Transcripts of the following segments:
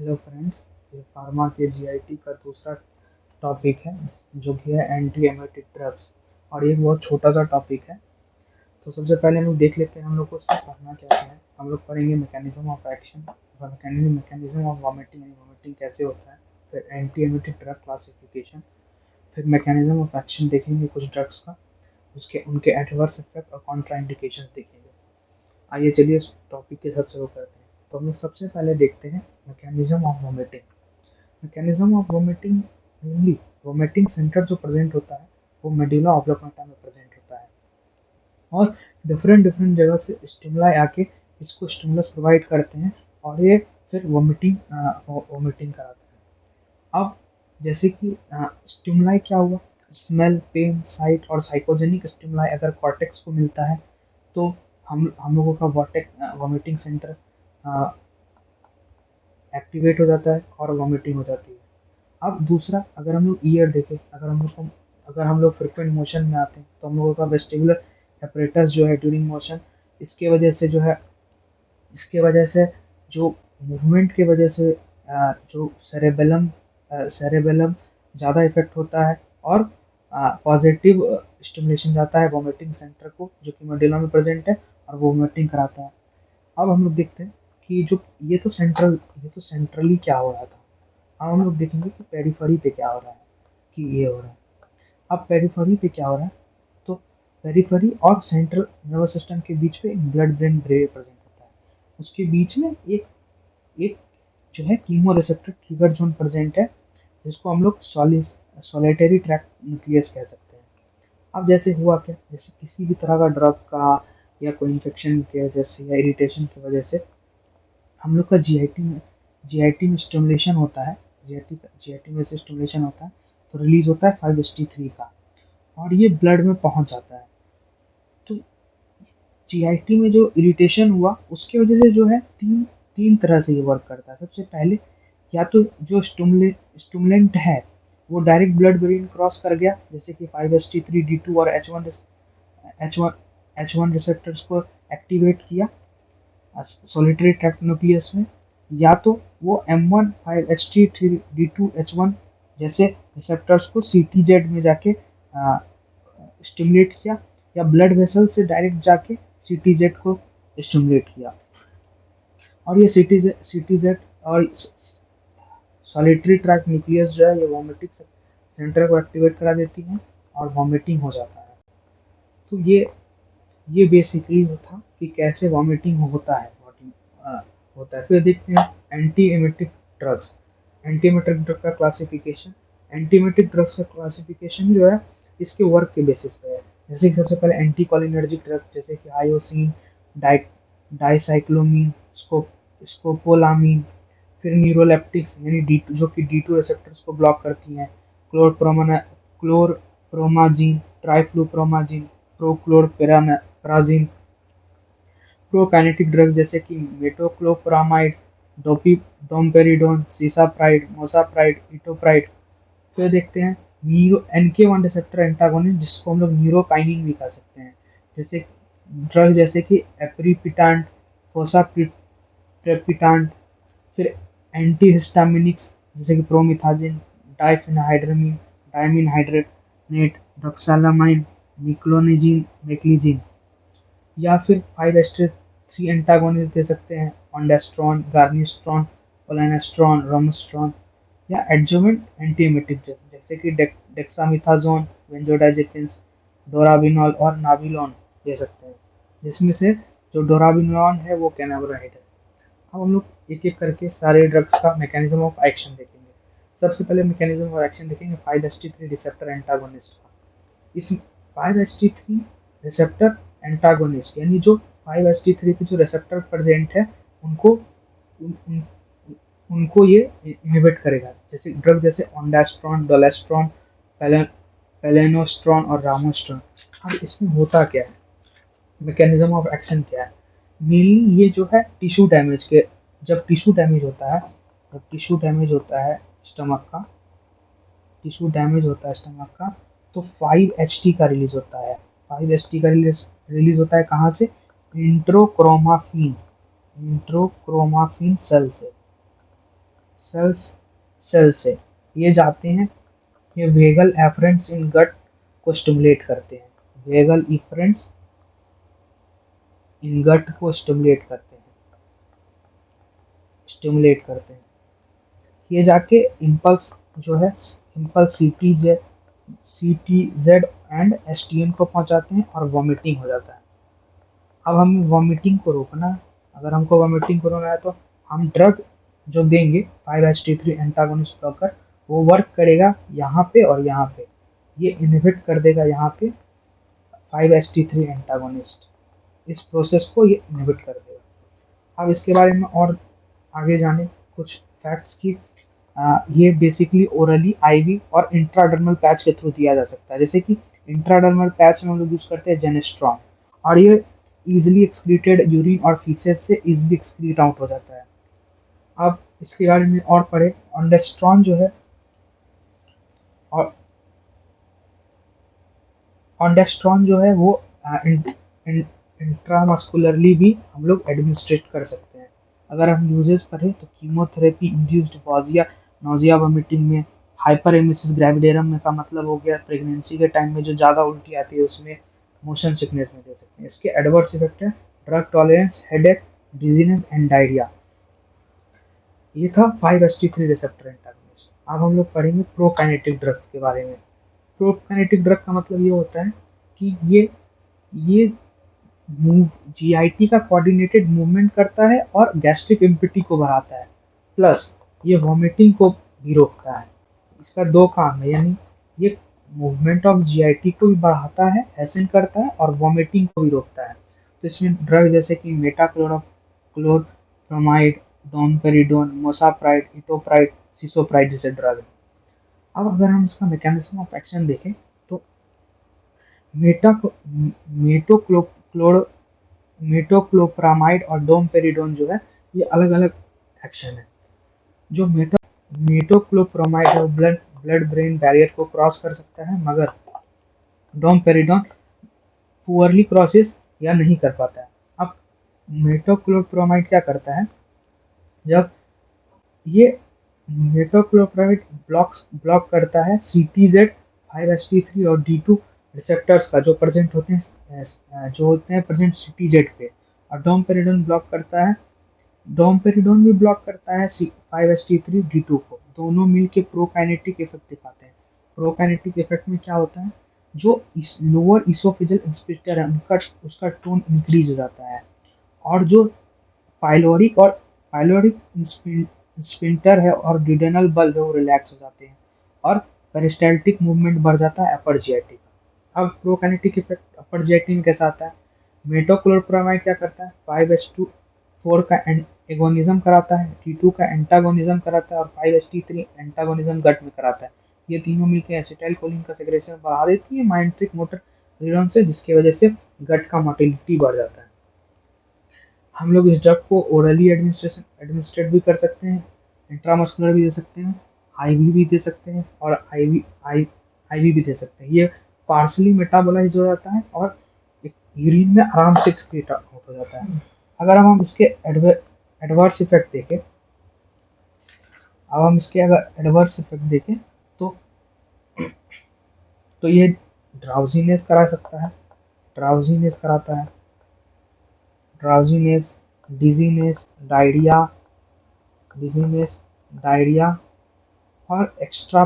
Hello friends. ये pharma के GIT का दूसरा टॉपिक है जो कि है एंटी एमेटिक ड्रग्स। और ये बहुत छोटा सा टॉपिक है। तो सबसे पहले हम लोग देख लेते हैं हम लोग को उसमें पढ़ना क्या क्या है। हम लोग पढ़ेंगे mechanism of action, mechanism of vomiting यानी वॉमिटिंग कैसे होता है, फिर एंटी एमेटिक ड्रग क्लासिफिकेशन, फिर मैकेनिज्म ऑफ एक्शन देखेंगे कुछ ड्रग्स का, उसके उनके एडवर्स इफेक्ट और कॉन्ट्रा इंडिकेशंस देखेंगे। आइए चलिए इस टॉपिक के साथ शुरू करते हैं। तो हम लोग सबसे पहले देखते हैं mechanism of vomiting. Mechanism of vomiting mainly vomiting centre जो प्रेजेंट होता है वो मेडुला ऑब्लोंगेटा में प्रेजेंट होता है। और डिफरेंट डिफरेंट जगह से स्टिमुलाई आके इसको स्टिमुलस प्रोवाइड करते हैं और ये फिर वोमिटिंग कराते हैं। अब जैसे कि स्टिमुलाई क्या हुआ, स्मेल, पेन, साइट और साइकोजेनिक स्टिमुलाई अगर कॉर्टेक्स को मिलता है तो हम लोगों का वोमिटिंग सेंटर एक्टिवेट हो जाता है और वोमिटिंग हो जाती है। अब दूसरा, अगर हम लोग ईयर देखें, अगर हम लोग फ्रिक्वेंट मोशन में आते हैं तो हम लोगों का वेस्टिबुलर एपरेटस जो है ड्यूरिंग मोशन, इसके वजह से जो है इसके वजह से जो मूवमेंट की वजह से जो सेरेबेलम ज़्यादा इफेक्ट होता है और पॉजिटिव स्टिमुलेशन जाता है वोमिटिंग सेंटर को जो कि मेडुला में प्रेजेंट है और वो वोमिटिंग कराता है। अब हम लोग देखते हैं कि जो ये तो सेंट्रली क्या हो रहा था। अब हम लोग देखेंगे कि पेरिफेरी पे क्या हो रहा है, कि ये हो रहा है। अब पेरिफेरी पे क्या हो रहा है, तो पेरिफेरी और सेंट्रल नर्वस सिस्टम के बीच में ब्लड ब्रेन बैरियर प्रेजेंट होता है। उसके बीच में एक एक जो है chemo receptor trigger zone present है, जिसको हम लोग सॉलिटरी ट्रैक न्यूक्लियस कह सकते हैं। अब जैसे हुआ क्या, जैसे किसी भी तरह का ड्रग का या कोई इन्फेक्शन की वजह से या इरिटेशन की वजह से हम लोग का जीआईटी में स्टिमुलेशन होता है। जीआईटी में से स्टिमुलेशन होता है तो रिलीज होता है 5-HT3 का और ये ब्लड में पहुंच जाता है। तो जीआईटी में जो इरिटेशन हुआ उसकी वजह से जो है तीन तीन तरह से ये वर्क करता है। सबसे पहले, या तो जो स्टिमुलेंट है वो डायरेक्ट ब्लड ब्रेन क्रॉस कर गया, जैसे कि 5-HT3, D2 और एच वन रिसेप्टर्स को एक्टिवेट किया सॉलिटरी ट्रैक्ट न्यूक्लियस में, या तो वो M1 5HT3D2H1 जैसे रिसेप्टर्स को CTZ में जाके स्टिमुलेट किया, या ब्लड वेसल से डायरेक्ट जाके CTZ को स्टिमुलेट किया। और ये CTZ और सॉलिटरी ट्रैक्ट न्यूक्लियस जो है ये वोमिटिक सेंटर को एक्टिवेट करा देती है और वोमिटिंग हो जाता है। तो ये बेसिकली था कि कैसे वॉमिटिंग होता है। फिर देखते हैं anti emetic drugs. Anti emetic drug का क्लासिफिकेशन। एंटी एमेटिक ड्रग्स का क्लासिफिकेशन जो है इसके वर्क के बेसिस पे है। जैसे कि सबसे पहले एंटी कॉलिनर्जिक ड्रग जैसे कि आयोसिन, डाइ डाइसाइक्लोमीन, स्कोपोलामीन, फिर न्यूरोलेप्टिक्स यानी डी जो कि D2 रिसेप्टर्स को ब्लॉक करती हैं, क्लोरप्रोमाजीन, ट्राइफ्लूप्रोमाजीन, प्रोक्लोरपेराजीन, प्रोकाइनेटिक ड्रग्स जैसे कि मेटोक्लोप्रामाइड, डोमपेरिडोन, सीसाप्राइड, मोसाप्राइड, इटोप्राइड। फिर देखते हैं न्यूरो NK1 रिसेप्टर एंटागोनिस्ट जिसको हम लोग न्यूरोकाइनिन भी कह सकते हैं, जैसे ड्रग जैसे कि एप्रीपिटांट, फोसाप्रेपिटांट। फिर एंटीहिस्टामिनिक्स जैसे कि प्रोमिथाजिन, डाइफेनहाइड्रामीन, डायमीनहाइड्रेट, डोक्सालामाइन, निक्लोनिजीन, नेक्लिजीन। या फिर 5-HT3 एंटागोनिस्ट दे सकते हैं, ऑन्डास्ट्रॉन, गार्निस्ट्रॉन, ओलेनास्ट्रॉन, रोमस्ट्रॉन। या एडजुवेंट एंटीएमेटिक जैसे कि डेक्सामिथाजोन, बेंजोडाइजेपिन्स, डोराबिनॉल और नाबिलॉन दे सकते हैं, जिसमें से जो डोराबिनॉल है वो कैनाबिनॉइड है। अब हम लोग एक एक करके सारे ड्रग्स का मैकेनिज्म ऑफ एक्शन देखेंगे। सबसे पहले मैकेनिज्म ऑफ एक्शन देखेंगे 5-HT3 रिसेप्टर एंटागोनिस्ट का। इस 5-HT3 रिसेप्टर एंटागोनिस्ट यानी जो 5-HT3 के जो रिसेप्टर प्रेजेंट है उनको उन, उन, उनको ये इनहिबिट करेगा, जैसे ड्रग जैसे ओंडास्ट्रॉन, डोलेस्ट्रॉन, पेलेनोस्ट्रॉन और रामोस्ट्रॉन। अब इसमें होता क्या है, मैकेनिज्म ऑफ एक्शन क्या है। मेनली ये जो है टिश्यू डैमेज के जब टिश्यू डैमेज होता है स्टमक का तो 5HT का रिलीज होता है। 5HT का रिलीज होता है कहाँ से, इंट्रोक्रोमाफिन सेल से। सेल्स सेल से ये जाते हैं, ये वेगल एफरेंट्स इन गट को स्टिमुलेट करते हैं, वेगल इफरेंट्स इन गट को स्टिमुलेट करते हैं। ये जाके इम्पल्स जो है, इम्पल्स सीटीजेड एंड एसटीएन को पहुंचाते हैं और वॉमिटिंग हो जाता है। अब हमें वॉमिटिंग को रोकना है। अगर हमको वॉमिटिंग को रोकना है तो हम ड्रग जो देंगे 5-HT3 एंटागोनिस्ट ब्लॉकर, वो वर्क करेगा यहाँ पे और यहाँ पे, ये इनहिबिट कर देगा यहाँ पे 5-HT3 एंटागोनिस्ट, इस प्रोसेस को ये इनहिबिट कर देगा। अब इसके बारे में और आगे जाने कुछ फैक्ट्स की, ये बेसिकली ओरली, आईवी और इंट्राडर्मल पैच के थ्रू दिया जा सकता है। जैसे कि इंट्राडर्मल पैच में हम लोग यूज करते हैं जेनेस्ट्रॉन, और ये इजिली एक्सक्रीटेड यूरिन और फीसेस से इजिली एक्सक्रीट आउट हो जाता है। अब इसके बारे में और पढ़े, ऑन्डेस्ट्रॉन जो है, और ऑन्डेस्ट्रॉन जो है वो इंट्रामस्कुलरली भी हम लोग एडमिनिस्ट्रेट कर सकते हैं। अगर हम यूजेस पढ़े तो chemotherapy induced nausea, nausea vomiting में, हाइपर एमिसिस ग्रेविडेरम में का मतलब हो गया प्रेगनेंसी के टाइम में जो ज़्यादा उल्टी आती है उसमें, मोशन सिकनेस में दे सकते हैं। इसके एडवर्स इफेक्ट है drug tolerance, headache, dizziness and diarrhoea. ये था 5-HT3 रिसेप्टर एंटागोनिस्ट। अब हम लोग पढ़ेंगे प्रोकाइनेटिक ड्रग्स के बारे में। प्रोकाइनेटिक ड्रग का मतलब ये होता है कि ये जीआईटी का कोऑर्डिनेटेड मूवमेंट करता है और गैस्ट्रिक इम्पिटी को बढ़ाता है, प्लस ये वॉमिटिंग को भी रोकता है। इसका दो काम है, यानी ये मूवमेंट ऑफ जीआईटी को भी बढ़ाता है, एसेंड करता है, और वॉमिटिंग को भी रोकता है। तो इसमें ड्रग जैसे कि मेटाक्लोरोप्रोमाइड, डोमपेरिडोन, मोसाप्राइड, इटोप्राइड, सिसोप्राइड जैसे ड्रग है। अब अगर हम इसका मैकेनिज्म ऑफ एक्शन देखें तो मेटा मेटोक्लोप्रामाइड और डोमपेरिडोन जो है, ये अलग अलग एक्शन है। जो मेटोक्लोप्रामाइड है वो ब्लड ब्रेन बैरियर को क्रॉस कर सकता है, मगर डोमपेरिडोन पुअरली क्रॉसेस या नहीं कर पाता है। अब मेटोक्लोप्रामाइड क्या करता है, जब ये मेटोक्लोप्रामाइड ब्लॉक करता है सीटीजेड, 5-HT3 और D2 रिसेप्टर्स का जो प्रेजेंट होते हैं प्रेजेंट सीटीजेड पे, और डोमपेरिडोन ब्लॉक करता है, डोमपेरिडोन भी ब्लॉक करता है 5-HT3 D2 को, दोनों मिलके प्रोकाइनेटिक इफेक्ट दिखाते हैं। प्रोकाइनेटिक इफेक्ट में क्या होता है, जो इस लोअर इसोफेजल स्फिंक्टर है उसका टोन इंक्रीज हो जाता है, और जो पाइलोरिक स्फिंक्टर है और ड्यूडेनल बल्ब है वो रिलैक्स हो जाते हैं, और पेरिस्टाल्टिक मूवमेंट बढ़ जाता है अपर जीआईटी का। अब प्रोकाइनेटिक इफेक्ट अपर जीआईटी में कैसा आता है, मेटोक्लोप्रामाइड क्या करता है, 5-HT4 का एगोनिज्म कराता है, T2 का एंटागोनिज्म कराता है, और 5-HT3 एंटागोनिज्म गट में कराता है। ये तीनों मिलकर एसिटाइलकोलिन का सेक्रेशन बढ़ा देती है माइंट्रिक मोटर न्यूरॉन से, जिसकी वजह से गट का मोटिलिटी बढ़ जाता है। हम लोग इस ड्रग को ओरली एडमिनिस्ट्रेट भी कर सकते हैं, इंट्रामस्कुलर भी दे सकते हैं, आईवी भी दे सकते हैं, और आईवी भी दे सकते हैं। ये पार्सली मेटाबोलाइज हो जाता है और यूरिन में आराम से एक्सक्रीट आउट हो जाता है। अगर हम इसके एडवर्स इफेक्ट देखें, अगर एडवर्स इफेक्ट देखें तो ये ड्राउजीनेस करा सकता है, ड्राउजीनेस कराता है, ड्राउजीनेस, डिजीनेस, डायरिया और एक्स्ट्रा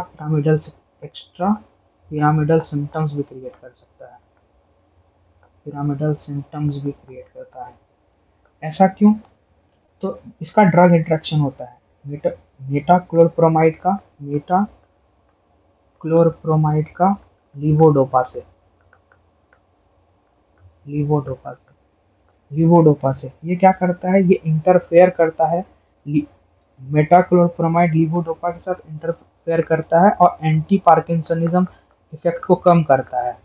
पिरामिडल सिम्टम्स भी क्रिएट कर सकता है, पिरामिडल सिम्टम्स भी क्रिएट करता है। ऐसा क्यों, तो इसका ड्रग इंटरेक्शन होता है मेटाक्लोप्रोमाइड का लीवोडोपा से। ये क्या करता है, ये इंटरफेयर करता है, मेटाक्लोप्रोमाइड लीवोडोपा के साथ इंटरफेयर करता है और एंटी पार्किंसनिज्म इफेक्ट को कम करता है।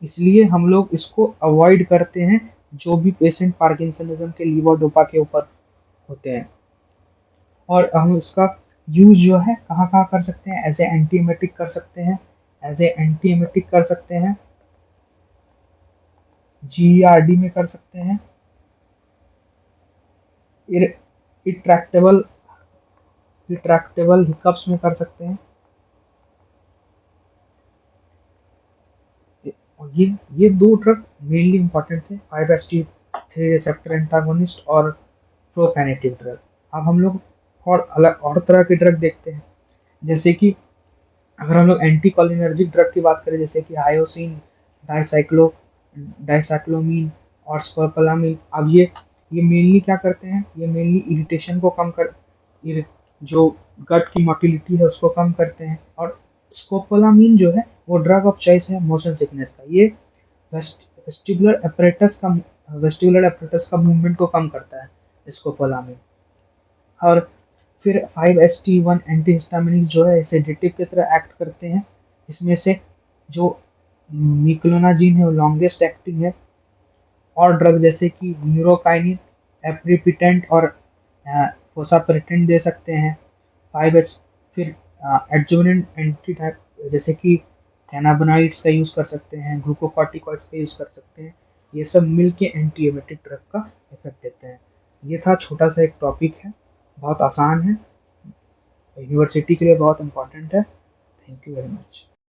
इसलिए हम लोग इसको अवॉइड करते हैं जो भी पेशेंट पार्किंसनिज्म के लीवोडोपा के ऊपर होते हैं। और हम इसका यूज जो है कहाँ कहाँ कर सकते हैं, एज ए एंटीएमेटिक कर सकते हैं, जीईआरडी में कर सकते हैं, इट्रैक्टेबल इट्रैक्टेबल हिकअप्स में कर सकते हैं। और ये दो ड्रग मेनली इंपॉर्टेंट थे, 5-HT3 रिसेप्टर एंटागोनिस्ट और प्रोकैनेटिव ड्रग। अब हम लोग और तरह के ड्रग देखते हैं, जैसे कि अगर हम लोग एंटी कोलिनर्जिक ड्रग की बात करें, जैसे कि हायोसिन, डाइसाइक्लोमीन और स्कोपोलामिन। अब ये मेनली क्या करते हैं, ये मेनली इरिटेशन को कम कर जो गट की मोटिलिटी है उसको कम करते हैं। और स्कोपोलामिन जो है वो ड्रग ऑफ चॉइस है मोशन सिकनेस का। ये वेस्टिबुलर एपरेटस का मूवमेंट को कम करता है स्कोपोलामिन। और फिर 5-HT1 एंटीहिस्टामिनिक जो है सेडेटिव की तरह एक्ट करते हैं। इसमें से जो मिक्लोनाजीन है वो लॉन्गेस्ट एक्टिंग है। और ड्रग जैसे कि न्यूरोकाइनिन, एप्रीपिटेंट और फोसाप्रेटेंट दे सकते हैं। 5H फिर एडजुवेनेंट एंटी टाइप जैसे कि कैनाबिनॉइड्स का यूज़ कर सकते हैं, ग्लूकोकॉर्टिकॉइड्स का यूज़ कर सकते हैं। ये सब मिलके एंटी एमेटिक ड्रग का इफेक्ट देते हैं। ये था छोटा सा एक टॉपिक है, बहुत आसान है, यूनिवर्सिटी के लिए बहुत इंपॉर्टेंट है। Thank you very much.